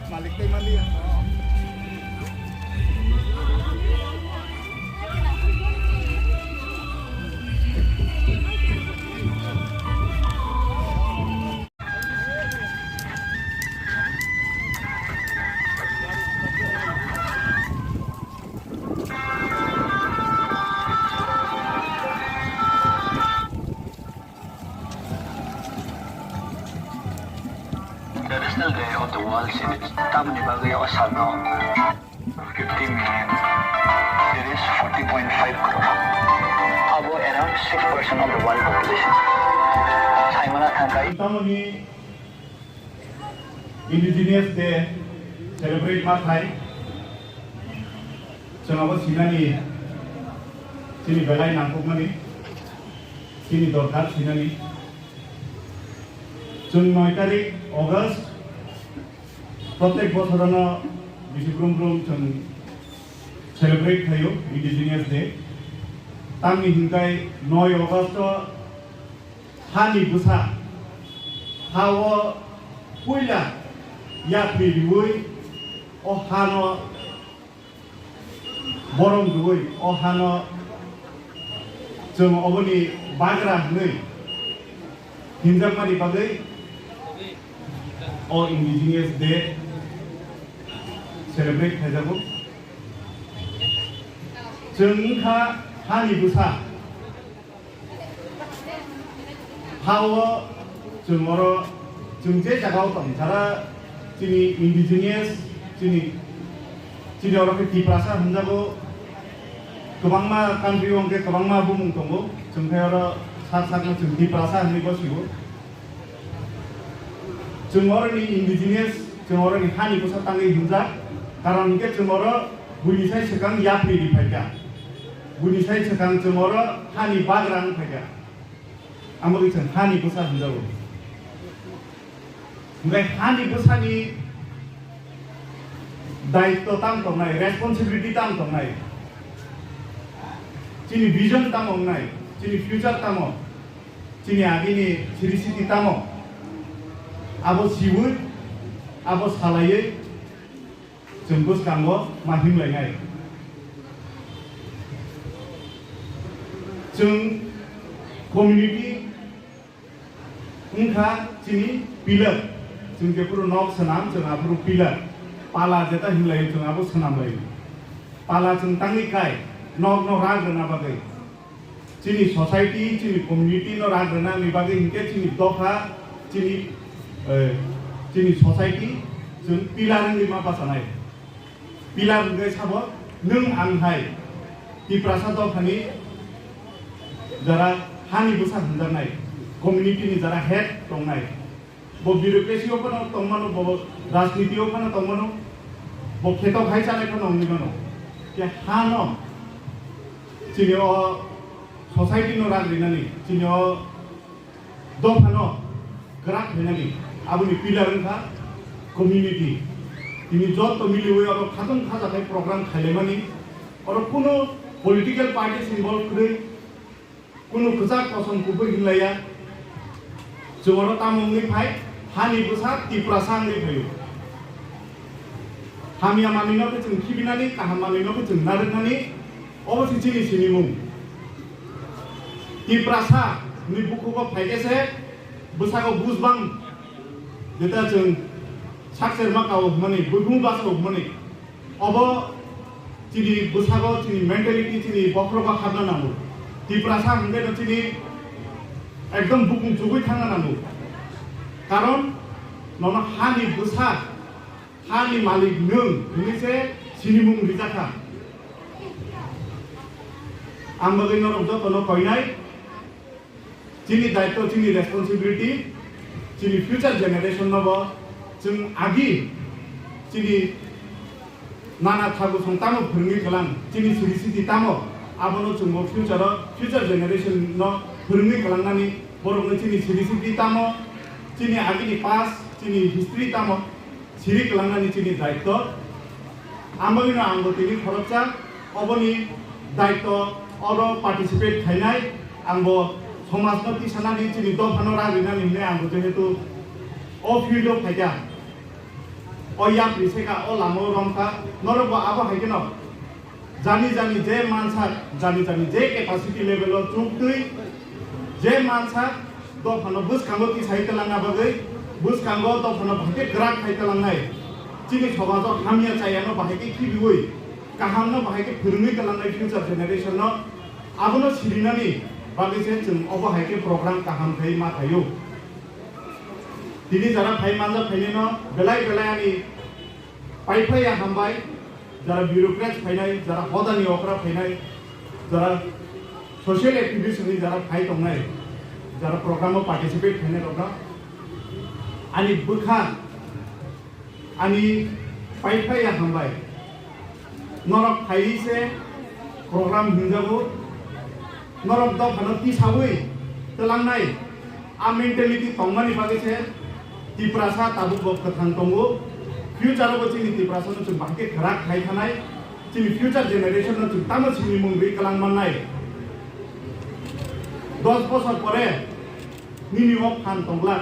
Balik tayo mali yan. There is still there on the wall since tama ni bagay ako sa 15 million. There is 40.5 crore. About around 6% of the world population. Saya mana tangkai. Tamani Indigenous Day celebrate matai. Cengawa sinani sini belai nangkuk mani sini dorkar sinani. Jun 9 tarik August प्रत्येक बছरनो बिसिब्रुम जों सेलिब्रेट खायो indigenous day तांनि हिंगाय 9 अगस्त हानि बुसा हावो पुइला यात्रि दुई ओ हानो बरम दुई ओ हानो जों अबनि बाग्रा नै हिंजामारि बागै or Indigenous Day celebrate hajabu. Jengka hani busa. Hawa jengoro jengje jagau tam. Cara sini Indigenous sini orang ke Tiprasa hendago kebangma country orang ke kebangma bumung tunggu. Jengka orang saat jeng Tiprasa hendak bosiu. Jengorani Indigenous, jengorani hani busa tangi hinja, karena ini jengoro bunisai sekang yapri di pajak, bunisai sekang jengoro hani bagrang pajak, ambil itu hani busa hinja. Mereka hani busa ni daito tang tong nai, responsibility tang tong nai, cini vision tang nai, cini future tang, cini agi ni ciri ciri tang. Abo siwut, abo salai, jembus kanggo mahim lengai. Jeng community engkau sini pilar, jeng kepuru nok senam, jeng apuru pilar. Pala jeta himlai, jeng abu senam lagi. Pala jeng tangi kai, nok rag rena bagai. Sini society, sini community rag rena ni bagai hingke sini doha, sini society jeng pilar ni ma pasanai. Pilar ngai sabo nung anghai di prasado khani jara hani busa handanai community ni jara head tongnai bo bureaucracy opano tongmano bo rajniti opano tongmano bo kheto khai chale kono ongmano ke hano sini o society no rag rinani sini o do phano gerak rinani abuni pilar engka community ini job to mili we aro khatung khaja kai program khalemani aro kuno political parties involved kre kuno khusa koson kubo hilaya joro tamong ni phai hani busa tiprasang ni phayo hamia mamino ke jeng khibinani kaham mamino ke jeng narnani obasi chini sinimung tiprasa ni buku ko phaigese busa ko busbang Kita jeng sakser makau mani, bujung basau mani. Abo ciri busago ciri mentality ciri bokroga khadna namu. Di prasa hingga ciri ekdom bukung jugui thanga namu. Karon nono hani busa hani malik nung ini se sini mung rijaka. Ambagai norok do tono koinai. Ciri daito ciri responsibility. Cini future generation nobo, jeng agi, cini nana thagu song tamo phirngi kalang, cini siri tamo, abono jeng future generation no phirngi kalang nani, borong cini siri tamo, cini agi ni past, cini history tamo, siri kalang nani cini daito, ambagi no anggo tini khorokcha, oboni daito, oro participate khainai, anggo समाजनो तिसानानि चिनि दफानो रागिनानि ने आंगो जेहेतु o field faida o yang priseka o lamo romka norobo abo haikeno jani je mansa jani je capacity level o chuktui je mansa do phano bus kango ki saite langa bagai bus kango do phano bhake grak saite langnai chini समाजो हामिया चाहिए बाहेके खिबिवै काहामनो बाहेके फोरोङै गलांनाय future generation no आबनो सिरिनानि बागैसे जों अबो हायके प्रोग्राम काहाम थायो मा थायो दिनै जरा फाइ मानजा फाइनेनो बेलाय पाइफाया हामबाय जरा ब्यूरोक्रेट्स फाइनाय जरा हदानि अकरा फाइनाय जरा सोशल एक्टिविटीज नि जरा फाइ दंनाय जरा प्रोग्रामो पार्टिसिपेट फाइनाय दंना आनि बुखा आनि पाइफाया हामबाय नरक फाइसे प्रोग्राम हिंजाबो नरक द फनति साबै तलांनाय आ मेंटालिटी तंगमानि बागैसे तिप्रासा ताबु बखथान दंगो फ्यूचर बो जोंनि तिप्रासा जों बाके खराक खाय थानाय जोंनि फ्यूचर जेनेरेशन जों तामो सिनि मुंगै कलांमानाय 10 बছर परे मिनिमाम फान तंगला